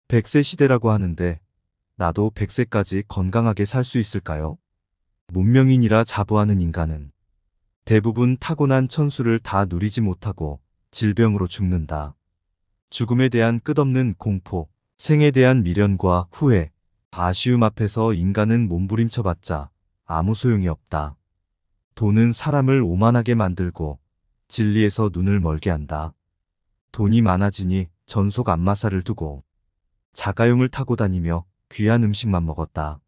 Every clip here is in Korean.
100세 시대라고 하는데 나도 100세까지 건강하게 살 수 있을까요? 문명인이라 자부하는 인간은 대부분 타고난 천수를 다 누리지 못하고 질병으로 죽는다. 죽음에 대한 끝없는 공포, 생에 대한 미련과 후회, 아쉬움 앞에서 인간은 몸부림쳐봤자 아무 소용이 없다. 돈은 사람을 오만하게 만들고 진리에서 눈을 멀게 한다. 돈이 많아지니 전속 안마사를 두고 자가용을 타고 다니며 귀한 음식만 먹었다.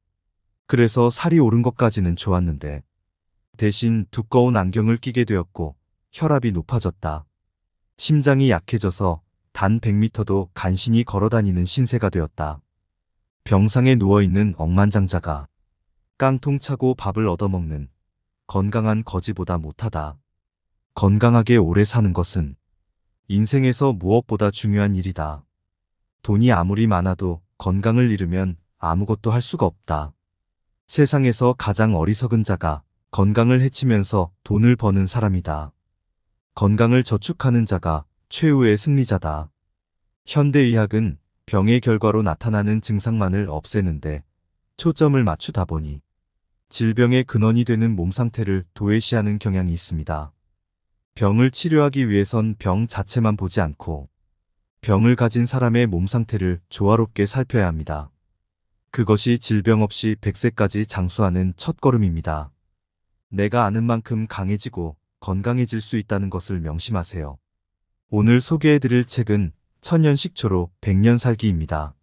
그래서 살이 오른 것까지는 좋았는데 대신 두꺼운 안경을 끼게 되었고 혈압이 높아졌다. 심장이 약해져서 단 100m도 간신히 걸어다니는 신세가 되었다. 병상에 누워있는 억만장자가 깡통 차고 밥을 얻어먹는 건강한 거지보다 못하다. 건강하게 오래 사는 것은 인생에서 무엇보다 중요한 일이다. 돈이 아무리 많아도 건강을 잃으면 아무것도 할 수가 없다. 세상에서 가장 어리석은 자가 건강을 해치면서 돈을 버는 사람이다. 건강을 저축하는 자가 최후의 승리자다. 현대의학은 병의 결과로 나타나는 증상만을 없애는데 초점을 맞추다 보니 질병의 근원이 되는 몸 상태를 도외시하는 경향이 있습니다. 병을 치료하기 위해선 병 자체만 보지 않고 병을 가진 사람의 몸 상태를 조화롭게 살펴야 합니다. 그것이 질병 없이 100세까지 장수하는 첫걸음입니다. 내가 아는 만큼 강해지고 건강해질 수 있다는 것을 명심하세요. 오늘 소개해드릴 책은 천년식초로 100년 살기입니다.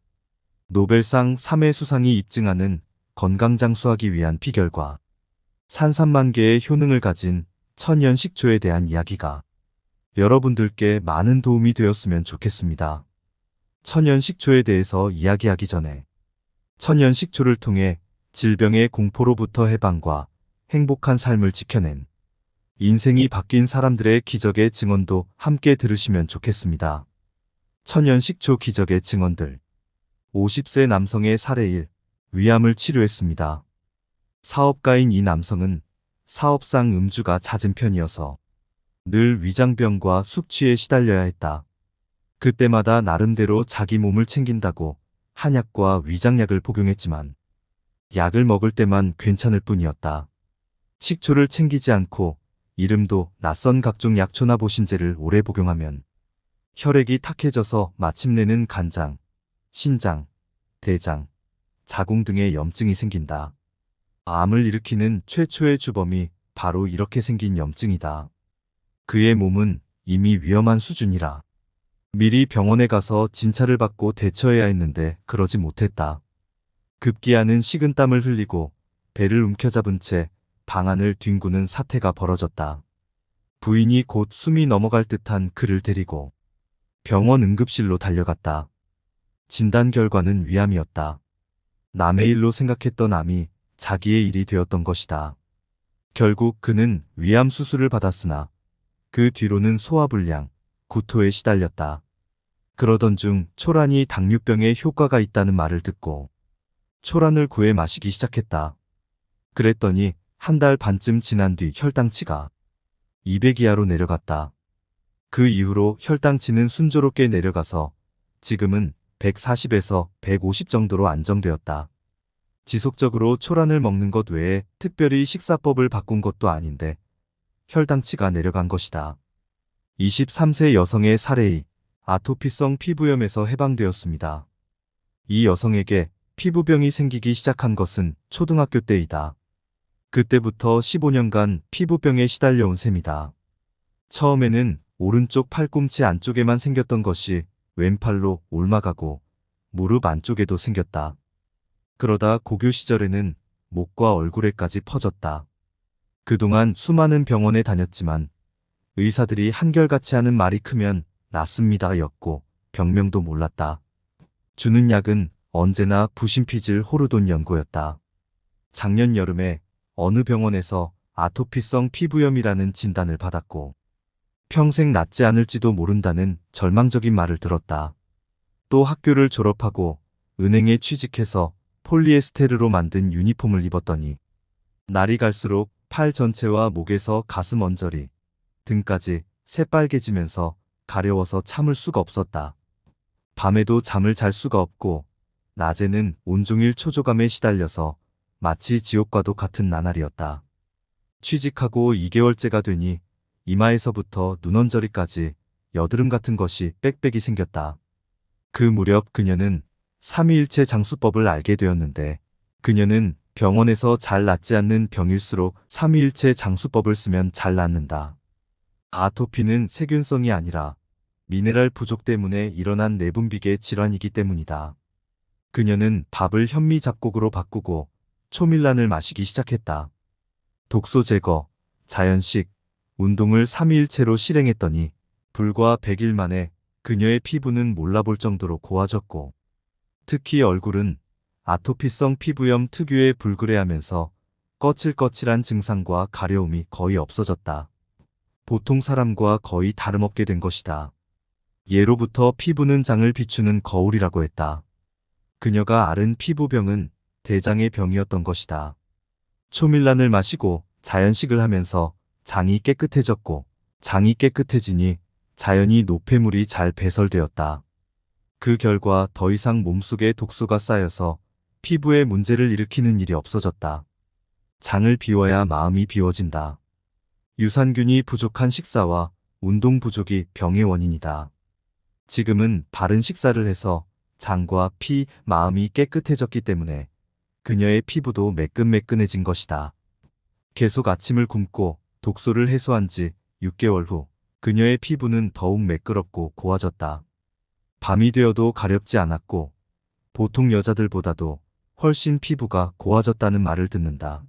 노벨상 3회 수상이 입증하는 건강 장수하기 위한 비결과 산산만계의 효능을 가진 천년식초에 대한 이야기가 여러분들께 많은 도움이 되었으면 좋겠습니다. 천년식초에 대해서 이야기하기 전에 천년식초를 통해 질병의 공포로부터 해방과 행복한 삶을 지켜낸 인생이 바뀐 사람들의 기적의 증언도 함께 들으시면 좋겠습니다. 천년식초 기적의 증언들. 50세 남성의 사례 1. 위암을 치료했습니다. 사업가인 이 남성은 사업상 음주가 잦은 편이어서 늘 위장병과 숙취에 시달려야 했다. 그때마다 나름대로 자기 몸을 챙긴다고 한약과 위장약을 복용했지만 약을 먹을 때만 괜찮을 뿐이었다. 식초를 챙기지 않고 이름도 낯선 각종 약초나 보신제를 오래 복용하면 혈액이 탁해져서 마침내는 간장, 신장, 대장, 자궁 등의 염증이 생긴다. 암을 일으키는 최초의 주범이 바로 이렇게 생긴 염증이다. 그의 몸은 이미 위험한 수준이라 미리 병원에 가서 진찰을 받고 대처해야 했는데 그러지 못했다. 급기야는 식은땀을 흘리고 배를 움켜잡은 채 방안을 뒹구는 사태가 벌어졌다. 부인이 곧 숨이 넘어갈 듯한 그를 데리고 병원 응급실로 달려갔다. 진단 결과는 위암이었다. 남의 일로 생각했던 암이 자기의 일이 되었던 것이다. 결국 그는 위암 수술을 받았으나 그 뒤로는 소화불량, 구토에 시달렸다. 그러던 중 초란이 당뇨병에 효과가 있다는 말을 듣고 초란을 구해 마시기 시작했다. 그랬더니 한 달 반쯤 지난 뒤 혈당치가 200 이하로 내려갔다. 그 이후로 혈당치는 순조롭게 내려가서 지금은 140에서 150 정도로 안정되었다. 지속적으로 초란을 먹는 것 외에 특별히 식사법을 바꾼 것도 아닌데 혈당치가 내려간 것이다. 23세 여성의 사례 2. 아토피성 피부염에서 해방되었습니다. 이 여성에게 피부병이 생기기 시작한 것은 초등학교 때이다. 그때부터 15년간 피부병에 시달려온 셈이다. 처음에는 오른쪽 팔꿈치 안쪽에만 생겼던 것이 왼팔로 옮아가고 무릎 안쪽에도 생겼다. 그러다 고교 시절에는 목과 얼굴에까지 퍼졌다. 그동안 수많은 병원에 다녔지만 의사들이 한결같이 하는 말이 크면 낫습니다 였고 병명도 몰랐다. 주는 약은 언제나 부신피질 호르돈 연고였다. 작년 여름에 어느 병원에서 아토피성 피부염이라는 진단을 받았고 평생 낫지 않을지도 모른다는 절망적인 말을 들었다. 또 학교를 졸업하고 은행에 취직해서 폴리에스테르로 만든 유니폼을 입었더니 날이 갈수록 팔 전체와 목에서 가슴 언저리, 등까지 새빨개지면서 가려워서 참을 수가 없었다. 밤에도 잠을 잘 수가 없고 낮에는 온종일 초조감에 시달려서 마치 지옥과도 같은 나날이었다. 취직하고 2개월째가 되니 이마에서부터 눈언저리까지 여드름 같은 것이 빽빽이 생겼다. 그 무렵 그녀는 삼위일체 장수법을 알게 되었는데 그녀는 병원에서 잘 낫지 않는 병일수록 삼위일체 장수법을 쓰면 잘 낫는다. 아토피는 세균성이 아니라 미네랄 부족 때문에 일어난 내분비계 질환이기 때문이다. 그녀는 밥을 현미 잡곡으로 바꾸고 초밀란을 마시기 시작했다. 독소 제거, 자연식, 운동을 삼위일체로 실행했더니 불과 100일 만에 그녀의 피부는 몰라볼 정도로 고와졌고 특히 얼굴은 아토피성 피부염 특유의 불그레하면서 거칠거칠한 증상과 가려움이 거의 없어졌다. 보통 사람과 거의 다름없게 된 것이다. 예로부터 피부는 장을 비추는 거울이라고 했다. 그녀가 앓은 피부병은 대장의 병이었던 것이다. 초밀란을 마시고 자연식을 하면서 장이 깨끗해졌고 장이 깨끗해지니 자연히 노폐물이 잘 배설되었다. 그 결과 더 이상 몸속에 독소가 쌓여서 피부에 문제를 일으키는 일이 없어졌다. 장을 비워야 마음이 비워진다. 유산균이 부족한 식사와 운동 부족이 병의 원인이다. 지금은 바른 식사를 해서 장과 피, 마음이 깨끗해졌기 때문에 그녀의 피부도 매끈매끈해진 것이다. 계속 아침을 굶고 독소를 해소한 지 6개월 후 그녀의 피부는 더욱 매끄럽고 고와졌다. 밤이 되어도 가렵지 않았고 보통 여자들보다도 훨씬 피부가 고와졌다는 말을 듣는다.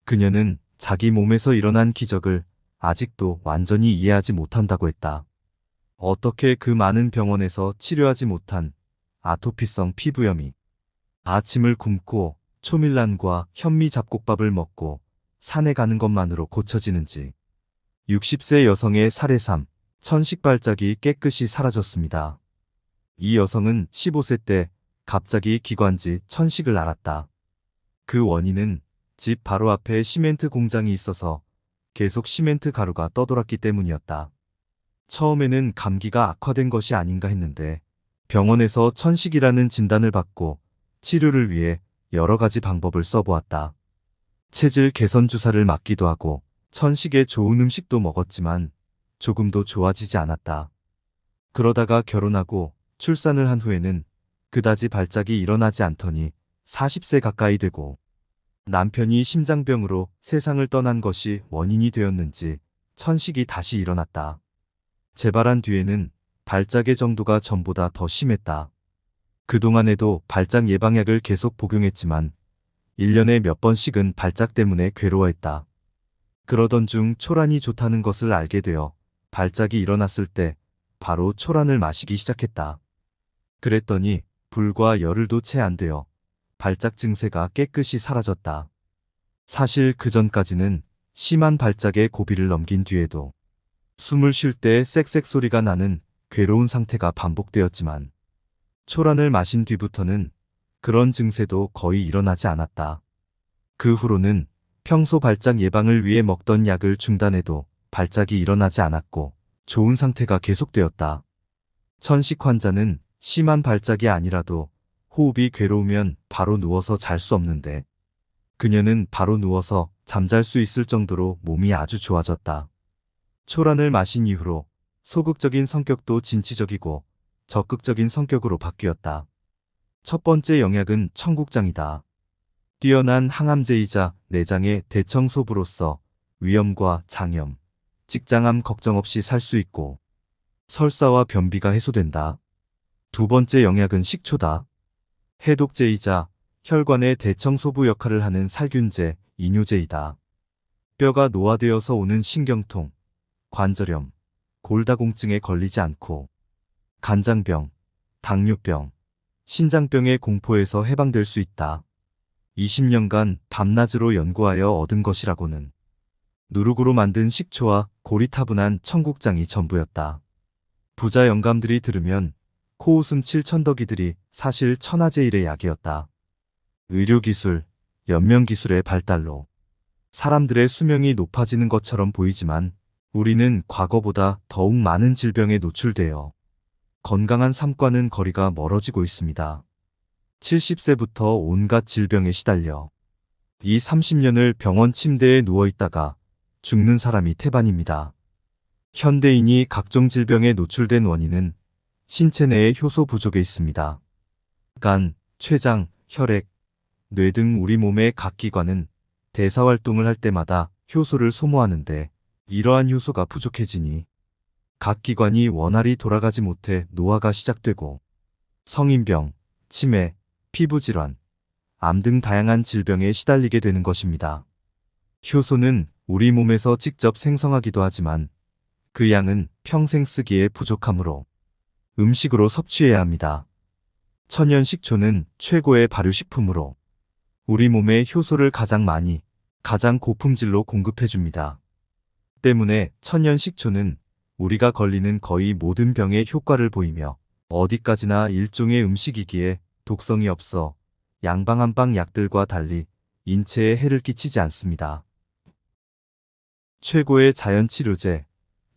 그녀는 자기 몸에서 일어난 기적을 아직도 완전히 이해하지 못한다고 했다. 어떻게 그 많은 병원에서 치료하지 못한 아토피성 피부염이 아침을 굶고 초밀란과 현미 잡곡밥을 먹고 산에 가는 것만으로 고쳐지는지. 60세 여성의 살해삼, 천식 발작이 깨끗이 사라졌습니다. 이 여성은 15세 때 갑자기 기관지 천식을 앓았다. 그 원인은 집 바로 앞에 시멘트 공장이 있어서 계속 시멘트 가루가 떠돌았기 때문이었다. 처음에는 감기가 악화된 것이 아닌가 했는데 병원에서 천식이라는 진단을 받고 치료를 위해 여러 가지 방법을 써보았다. 체질 개선 주사를 맞기도 하고 천식에 좋은 음식도 먹었지만 조금도 좋아지지 않았다. 그러다가 결혼하고 출산을 한 후에는 그다지 발작이 일어나지 않더니 40세 가까이 되고 남편이 심장병으로 세상을 떠난 것이 원인이 되었는지 천식이 다시 일어났다. 재발한 뒤에는 발작의 정도가 전보다 더 심했다. 그동안에도 발작 예방약을 계속 복용했지만 1년에 몇 번씩은 발작 때문에 괴로워했다. 그러던 중 초란이 좋다는 것을 알게 되어 발작이 일어났을 때 바로 초란을 마시기 시작했다. 그랬더니 불과 열흘도 채 안 되어 발작 증세가 깨끗이 사라졌다. 사실 그 전까지는 심한 발작의 고비를 넘긴 뒤에도 숨을 쉴 때 쌕쌕 소리가 나는 괴로운 상태가 반복되었지만 초란을 마신 뒤부터는 그런 증세도 거의 일어나지 않았다. 그 후로는 평소 발작 예방을 위해 먹던 약을 중단해도 발작이 일어나지 않았고 좋은 상태가 계속되었다. 천식 환자는 심한 발작이 아니라도 호흡이 괴로우면 바로 누워서 잘 수 없는데 그녀는 바로 누워서 잠잘 수 있을 정도로 몸이 아주 좋아졌다. 초란을 마신 이후로 소극적인 성격도 진취적이고 적극적인 성격으로 바뀌었다. 첫 번째 영약은 청국장이다. 뛰어난 항암제이자 내장의 대청소부로서 위염과 장염, 직장암 걱정 없이 살 수 있고 설사와 변비가 해소된다. 두 번째 영약은 식초다. 해독제이자 혈관의 대청소부 역할을 하는 살균제, 이뇨제이다. 뼈가 노화되어서 오는 신경통, 관절염, 골다공증에 걸리지 않고 간장병, 당뇨병, 신장병의 공포에서 해방될 수 있다. 20년간 밤낮으로 연구하여 얻은 것이라고는 누룩으로 만든 식초와 고리타분한 청국장이 전부였다. 부자 영감들이 들으면 코웃음 칠 천덕이들이 사실 천하제일의 약이었다. 의료기술, 연명기술의 발달로 사람들의 수명이 높아지는 것처럼 보이지만 우리는 과거보다 더욱 많은 질병에 노출되어 건강한 삶과는 거리가 멀어지고 있습니다. 70세부터 온갖 질병에 시달려 이 30년을 병원 침대에 누워 있다가 죽는 사람이 태반입니다. 현대인이 각종 질병에 노출된 원인은 신체 내의 효소 부족에 있습니다. 간, 췌장, 혈액, 뇌 등 우리 몸의 각 기관은 대사 활동을 할 때마다 효소를 소모하는데 이러한 효소가 부족해지니 각 기관이 원활히 돌아가지 못해 노화가 시작되고 성인병, 치매, 피부질환, 암 등 다양한 질병에 시달리게 되는 것입니다. 효소는 우리 몸에서 직접 생성하기도 하지만 그 양은 평생 쓰기에 부족하므로 음식으로 섭취해야 합니다. 천연 식초는 최고의 발효식품으로 우리 몸에 효소를 가장 많이, 가장 고품질로 공급해줍니다. 때문에 천연 식초는 우리가 걸리는 거의 모든 병에 효과를 보이며 어디까지나 일종의 음식이기에 독성이 없어 양방한방 약들과 달리 인체에 해를 끼치지 않습니다. 최고의 자연치료제,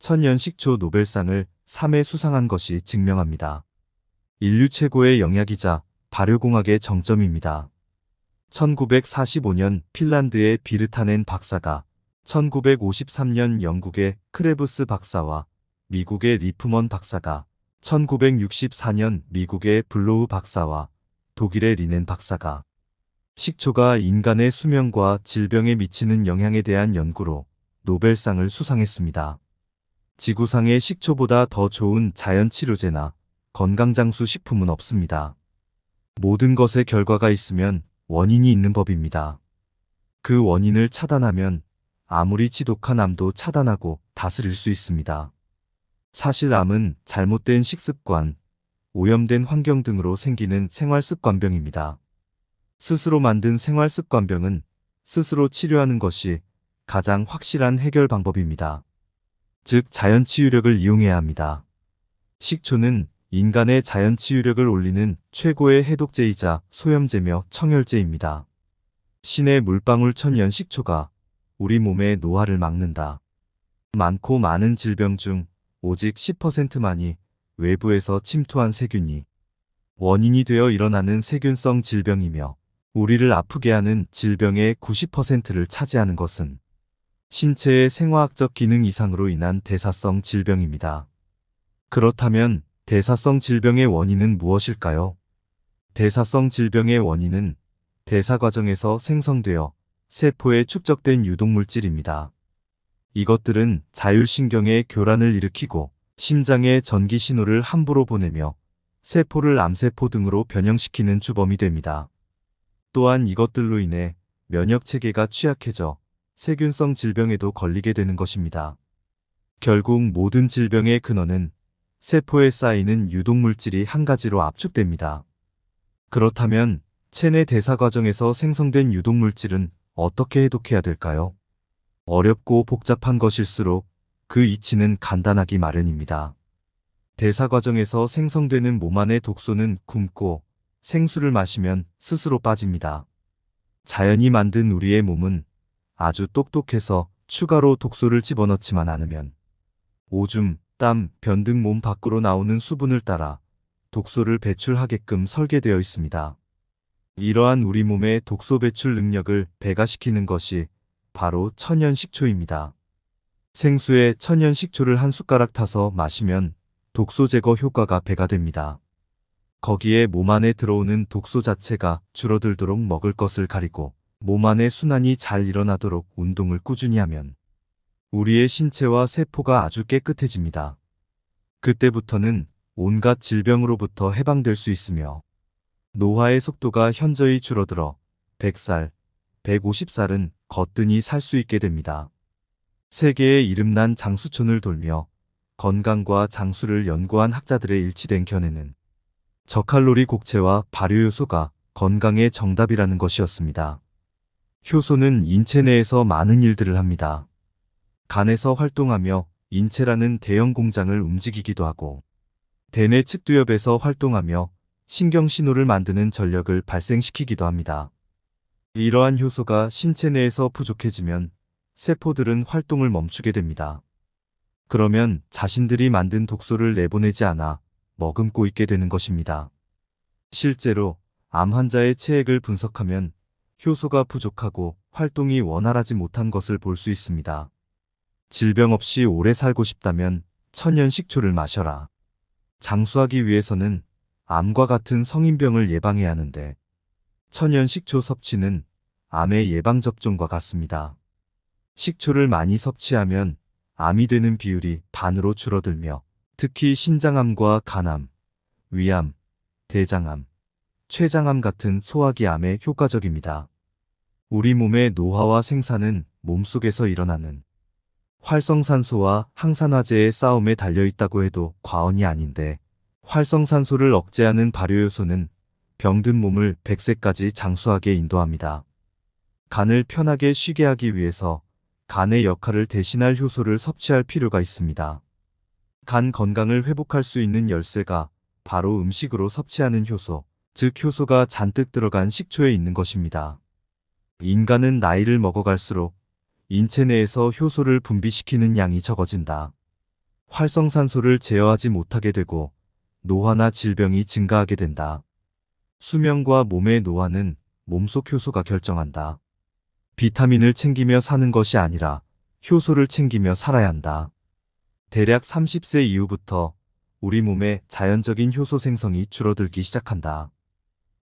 천연식초 노벨상을 3회 수상한 것이 증명합니다. 인류 최고의 영약이자 발효공학의 정점입니다. 1945년 핀란드의 비르타넨 박사가 1953년 영국의 크레부스 박사와 미국의 리프먼 박사가 1964년 미국의 블로우 박사와 독일의 리넨 박사가 식초가 인간의 수명과 질병에 미치는 영향에 대한 연구로 노벨상을 수상했습니다. 지구상에 식초보다 더 좋은 자연치료제나 건강장수 식품은 없습니다. 모든 것에 결과가 있으면 원인이 있는 법입니다. 그 원인을 차단하면 아무리 지독한 암도 차단하고 다스릴 수 있습니다. 사실 암은 잘못된 식습관, 오염된 환경 등으로 생기는 생활습관병입니다. 스스로 만든 생활습관병은 스스로 치료하는 것이 가장 확실한 해결 방법입니다. 즉 자연치유력을 이용해야 합니다. 식초는 인간의 자연치유력을 올리는 최고의 해독제이자 소염제며 청열제입니다. 신의 물방울 천연 식초가 우리 몸의 노화를 막는다. 많고 많은 질병 중 오직 10%만이 외부에서 침투한 세균이 원인이 되어 일어나는 세균성 질병이며 우리를 아프게 하는 질병의 90%를 차지하는 것은 신체의 생화학적 기능 이상으로 인한 대사성 질병입니다. 그렇다면 대사성 질병의 원인은 무엇일까요? 대사성 질병의 원인은 대사 과정에서 생성되어 세포에 축적된 유독물질입니다. 이것들은 자율신경의 교란을 일으키고 심장에 전기 신호를 함부로 보내며 세포를 암세포 등으로 변형시키는 주범이 됩니다. 또한 이것들로 인해 면역체계가 취약해져 세균성 질병에도 걸리게 되는 것입니다. 결국 모든 질병의 근원은 세포에 쌓이는 유독물질이 한 가지로 압축됩니다. 그렇다면 체내 대사 과정에서 생성된 유독물질은 어떻게 해독해야 될까요? 어렵고 복잡한 것일수록 그 이치는 간단하기 마련입니다. 대사 과정에서 생성되는 몸 안의 독소는 굶고 생수를 마시면 스스로 빠집니다. 자연이 만든 우리의 몸은 아주 똑똑해서 추가로 독소를 집어넣지만 않으면 오줌, 땀, 변 등 몸 밖으로 나오는 수분을 따라 독소를 배출하게끔 설계되어 있습니다. 이러한 우리 몸의 독소 배출 능력을 배가시키는 것이 바로 천연 식초입니다. 생수에 천연 식초를 한 숟가락 타서 마시면 독소 제거 효과가 배가 됩니다. 거기에 몸 안에 들어오는 독소 자체가 줄어들도록 먹을 것을 가리고 몸 안의 순환이 잘 일어나도록 운동을 꾸준히 하면 우리의 신체와 세포가 아주 깨끗해집니다. 그때부터는 온갖 질병으로부터 해방될 수 있으며 노화의 속도가 현저히 줄어들어 100살, 150살은 거뜬히 살 수 있게 됩니다. 세계의 이름난 장수촌을 돌며 건강과 장수를 연구한 학자들의 일치된 견해는 저칼로리 곡체와 발효효소가 건강의 정답이라는 것이었습니다. 효소는 인체 내에서 많은 일들을 합니다. 간에서 활동하며 인체라는 대형 공장을 움직이기도 하고 대뇌 측두엽에서 활동하며 신경신호를 만드는 전력을 발생시키기도 합니다. 이러한 효소가 신체 내에서 부족해지면 세포들은 활동을 멈추게 됩니다. 그러면 자신들이 만든 독소를 내보내지 않아 머금고 있게 되는 것입니다. 실제로 암 환자의 체액을 분석하면 효소가 부족하고 활동이 원활하지 못한 것을 볼 수 있습니다. 질병 없이 오래 살고 싶다면 천연 식초를 마셔라. 장수하기 위해서는 암과 같은 성인병을 예방해야 하는데 천연 식초 섭취는 암의 예방접종과 같습니다. 식초를 많이 섭취하면 암이 되는 비율이 반으로 줄어들며 특히 신장암과 간암, 위암, 대장암, 췌장암 같은 소화기 암에 효과적입니다. 우리 몸의 노화와 생사는 몸속에서 일어나는 활성산소와 항산화제의 싸움에 달려있다고 해도 과언이 아닌데 활성산소를 억제하는 발효요소는 병든 몸을 100세까지 장수하게 인도합니다. 간을 편하게 쉬게 하기 위해서 간의 역할을 대신할 효소를 섭취할 필요가 있습니다. 간 건강을 회복할 수 있는 열쇠가 바로 음식으로 섭취하는 효소, 즉 효소가 잔뜩 들어간 식초에 있는 것입니다. 인간은 나이를 먹어갈수록 인체 내에서 효소를 분비시키는 양이 적어진다. 활성산소를 제어하지 못하게 되고 노화나 질병이 증가하게 된다. 수명과 몸의 노화는 몸속 효소가 결정한다. 비타민을 챙기며 사는 것이 아니라 효소를 챙기며 살아야 한다. 대략 30세 이후부터 우리 몸의 자연적인 효소 생성이 줄어들기 시작한다.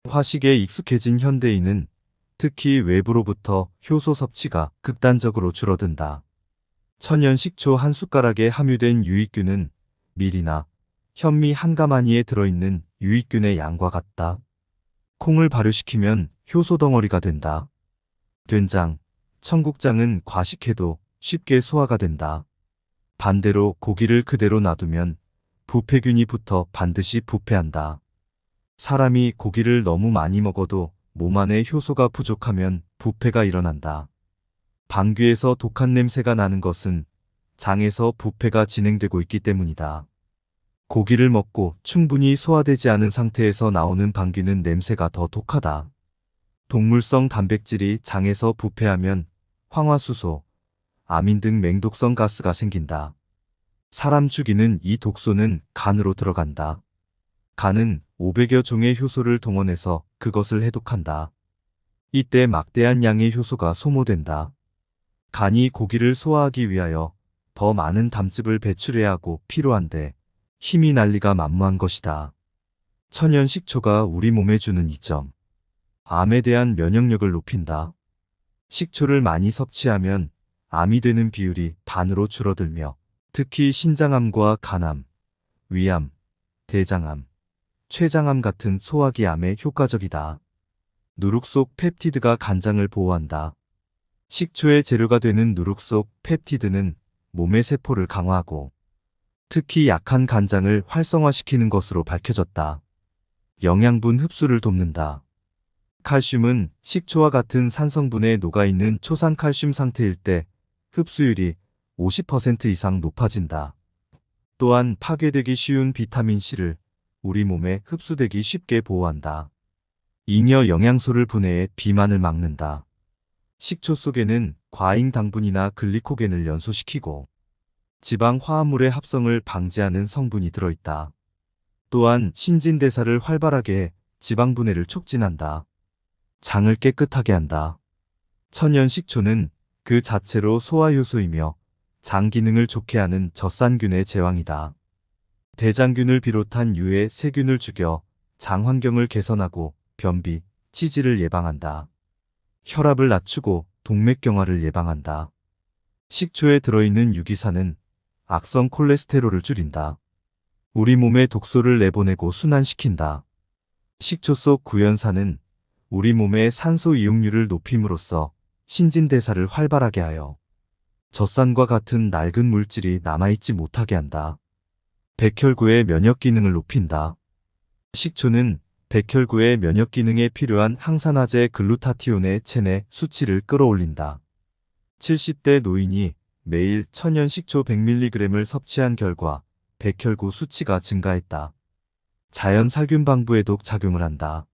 화식에 익숙해진 현대인은 특히 외부로부터 효소 섭취가 극단적으로 줄어든다. 천연 식초 한 숟가락에 함유된 유익균은 밀이나 현미 한 가마니에 들어있는 유익균의 양과 같다. 콩을 발효시키면 효소 덩어리가 된다. 된장, 청국장은 과식해도 쉽게 소화가 된다. 반대로 고기를 그대로 놔두면 부패균이 붙어 반드시 부패한다. 사람이 고기를 너무 많이 먹어도 몸 안에 효소가 부족하면 부패가 일어난다. 방귀에서 독한 냄새가 나는 것은 장에서 부패가 진행되고 있기 때문이다. 고기를 먹고 충분히 소화되지 않은 상태에서 나오는 방귀는 냄새가 더 독하다. 동물성 단백질이 장에서 부패하면 황화수소, 아민 등 맹독성 가스가 생긴다. 사람 죽이는 이 독소는 간으로 들어간다. 간은 500여 종의 효소를 동원해서 그것을 해독한다. 이때 막대한 양의 효소가 소모된다. 간이 고기를 소화하기 위하여 더 많은 담즙을 배출해야 하고 필요한데 힘이 난리가 만무한 것이다. 천연 식초가 우리 몸에 주는 이점. 암에 대한 면역력을 높인다. 식초를 많이 섭취하면 암이 되는 비율이 반으로 줄어들며 특히 신장암과 간암, 위암, 대장암, 췌장암 같은 소화기 암에 효과적이다. 누룩 속 펩티드가 간장을 보호한다. 식초의 재료가 되는 누룩 속 펩티드는 몸의 세포를 강화하고 특히 약한 간장을 활성화시키는 것으로 밝혀졌다. 영양분 흡수를 돕는다. 칼슘은 식초와 같은 산성분에 녹아있는 초산칼슘 상태일 때 흡수율이 50% 이상 높아진다. 또한 파괴되기 쉬운 비타민C를 우리 몸에 흡수되기 쉽게 보호한다. 잉여 영양소를 분해해 비만을 막는다. 식초 속에는 과잉 당분이나 글리코겐을 연소시키고 지방 화합물의 합성을 방지하는 성분이 들어있다. 또한 신진대사를 활발하게 해 지방 분해를 촉진한다. 장을 깨끗하게 한다. 천연 식초는 그 자체로 소화효소이며 장 기능을 좋게 하는 젖산균의 제왕이다. 대장균을 비롯한 유해 세균을 죽여 장 환경을 개선하고 변비, 치질을 예방한다. 혈압을 낮추고 동맥경화를 예방한다. 식초에 들어있는 유기산은 악성 콜레스테롤을 줄인다. 우리 몸에 독소를 내보내고 순환시킨다. 식초 속 구연산은 우리 몸의 산소 이용률을 높임으로써 신진대사를 활발하게 하여 젖산과 같은 낡은 물질이 남아있지 못하게 한다. 백혈구의 면역 기능을 높인다. 식초는 백혈구의 면역 기능에 필요한 항산화제 글루타티온의 체내 수치를 끌어올린다. 70대 노인이 매일 천연 식초 100mg을 섭취한 결과 백혈구 수치가 증가했다. 자연 살균 방부에도 작용을 한다.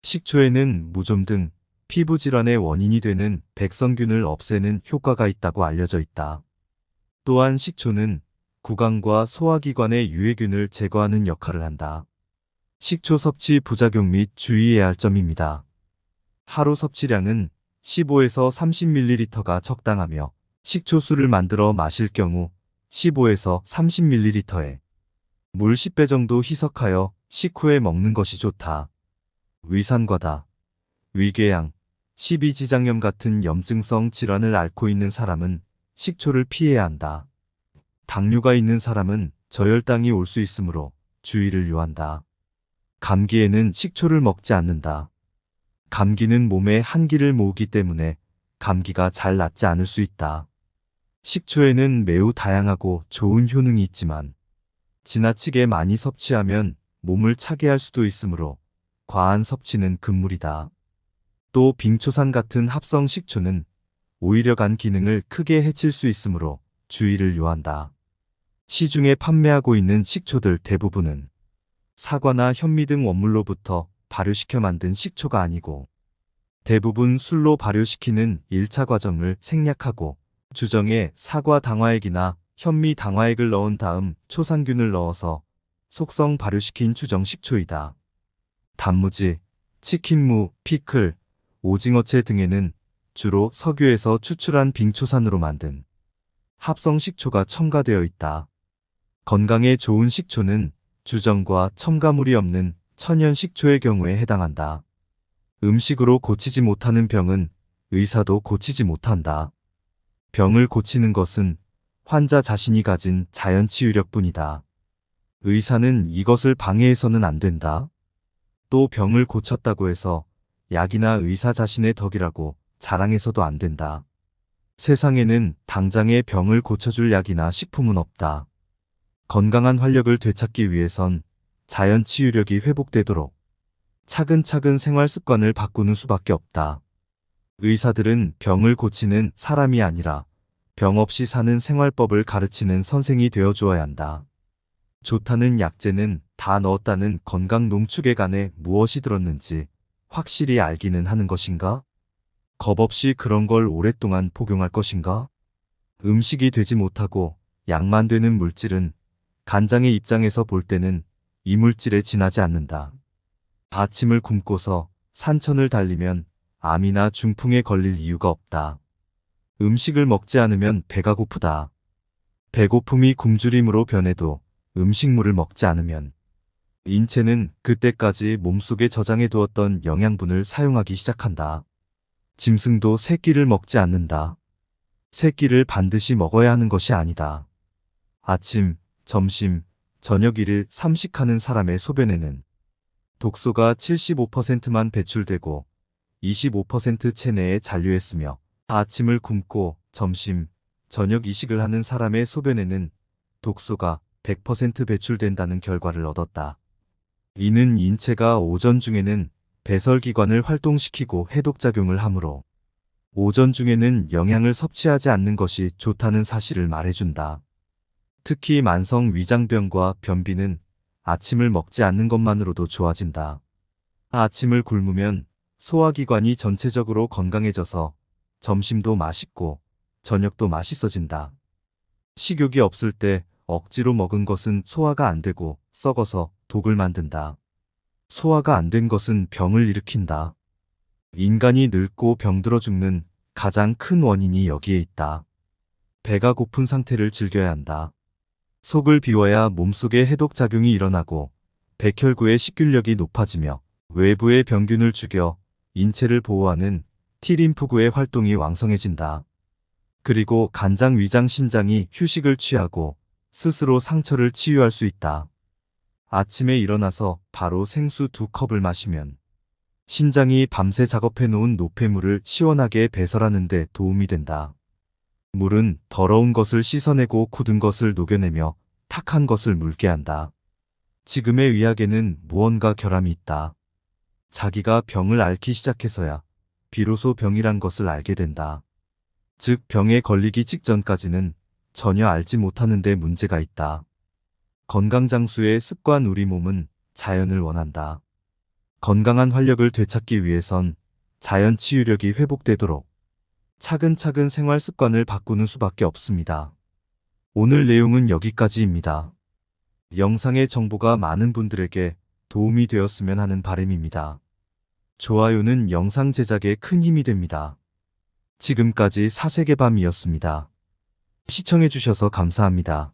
식초에는 무좀 등 피부 질환의 원인이 되는 백성균을 없애는 효과가 있다고 알려져 있다. 또한 식초는 구강과 소화기관의 유해균을 제거하는 역할을 한다. 식초 섭취 부작용 및 주의해야 할 점입니다. 하루 섭취량은 15에서 30ml가 적당하며 식초수를 만들어 마실 경우 15에서 30ml에 물 10배 정도 희석하여 식후에 먹는 것이 좋다. 위산과다. 위궤양, 십이지장염 같은 염증성 질환을 앓고 있는 사람은 식초를 피해야 한다. 당뇨가 있는 사람은 저혈당이 올 수 있으므로 주의를 요한다. 감기에는 식초를 먹지 않는다. 감기는 몸에 한기를 모으기 때문에 감기가 잘 낫지 않을 수 있다. 식초에는 매우 다양하고 좋은 효능이 있지만 지나치게 많이 섭취하면 몸을 차게 할 수도 있으므로 과한 섭취는 금물이다. 또 빙초산 같은 합성 식초는 오히려 간 기능을 크게 해칠 수 있으므로 주의를 요한다. 시중에 판매하고 있는 식초들 대부분은 사과나 현미 등 원물로부터 발효시켜 만든 식초가 아니고 대부분 술로 발효시키는 1차 과정을 생략하고 주정에 사과 당화액이나 현미 당화액을 넣은 다음 초산균을 넣어서 속성 발효시킨 주정 식초이다. 단무지, 치킨무, 피클, 오징어채 등에는 주로 석유에서 추출한 빙초산으로 만든 합성 식초가 첨가되어 있다. 건강에 좋은 식초는 주정과 첨가물이 없는 천연 식초의 경우에 해당한다. 음식으로 고치지 못하는 병은 의사도 고치지 못한다. 병을 고치는 것은 환자 자신이 가진 자연 치유력뿐이다. 의사는 이것을 방해해서는 안 된다. 또 병을 고쳤다고 해서 약이나 의사 자신의 덕이라고 자랑해서도 안 된다. 세상에는 당장의 병을 고쳐줄 약이나 식품은 없다. 건강한 활력을 되찾기 위해선 자연 치유력이 회복되도록 차근차근 생활 습관을 바꾸는 수밖에 없다. 의사들은 병을 고치는 사람이 아니라 병 없이 사는 생활법을 가르치는 선생이 되어 주어야 한다. 좋다는 약재는 다 넣었다는 건강 농축에 관해 무엇이 들었는지 확실히 알기는 하는 것인가? 겁 없이 그런 걸 오랫동안 복용할 것인가? 음식이 되지 못하고 약만 되는 물질은 간장의 입장에서 볼 때는 이 물질에 지나지 않는다. 아침을 굶고서 산천을 달리면 암이나 중풍에 걸릴 이유가 없다. 음식을 먹지 않으면 배가 고프다. 배고픔이 굶주림으로 변해도 음식물을 먹지 않으면 인체는 그때까지 몸속에 저장해 두었던 영양분을 사용하기 시작한다. 짐승도 새끼를 먹지 않는다. 새끼를 반드시 먹어야 하는 것이 아니다. 아침, 점심, 저녁 일일 삼식하는 사람의 소변에는 독소가 75%만 배출되고 25% 체내에 잔류했으며 아침을 굶고 점심, 저녁 이식을 하는 사람의 소변에는 독소가 100% 배출된다는 결과를 얻었다. 이는 인체가 오전 중에는 배설기관을 활동시키고 해독작용을 하므로 오전 중에는 영양을 섭취하지 않는 것이 좋다는 사실을 말해준다. 특히 만성 위장병과 변비는 아침을 먹지 않는 것만으로도 좋아진다. 아침을 굶으면 소화기관이 전체적으로 건강해져서 점심도 맛있고 저녁도 맛있어진다. 식욕이 없을 때 억지로 먹은 것은 소화가 안 되고 썩어서 독을 만든다. 소화가 안 된 것은 병을 일으킨다. 인간이 늙고 병들어 죽는 가장 큰 원인이 여기에 있다. 배가 고픈 상태를 즐겨야 한다. 속을 비워야 몸속에 해독작용이 일어나고 백혈구의 식균력이 높아지며 외부의 병균을 죽여 인체를 보호하는 T림프구의 활동이 왕성해진다. 그리고 간장, 위장, 신장이 휴식을 취하고 스스로 상처를 치유할 수 있다. 아침에 일어나서 바로 생수 2컵을 마시면 신장이 밤새 작업해 놓은 노폐물을 시원하게 배설하는 데 도움이 된다. 물은 더러운 것을 씻어내고 굳은 것을 녹여내며 탁한 것을 묽게 한다. 지금의 의학에는 무언가 결함이 있다. 자기가 병을 앓기 시작해서야 비로소 병이란 것을 알게 된다. 즉 병에 걸리기 직전까지는 전혀 알지 못하는 데 문제가 있다. 건강장수의 습관. 우리 몸은 자연을 원한다. 건강한 활력을 되찾기 위해선 자연 치유력이 회복되도록 차근차근 생활 습관을 바꾸는 수밖에 없습니다. 오늘 내용은 여기까지입니다. 영상의 정보가 많은 분들에게 도움이 되었으면 하는 바람입니다. 좋아요는 영상 제작에 큰 힘이 됩니다. 지금까지 사세계밤이었습니다. 시청해주셔서 감사합니다.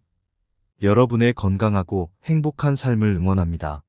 여러분의 건강하고 행복한 삶을 응원합니다.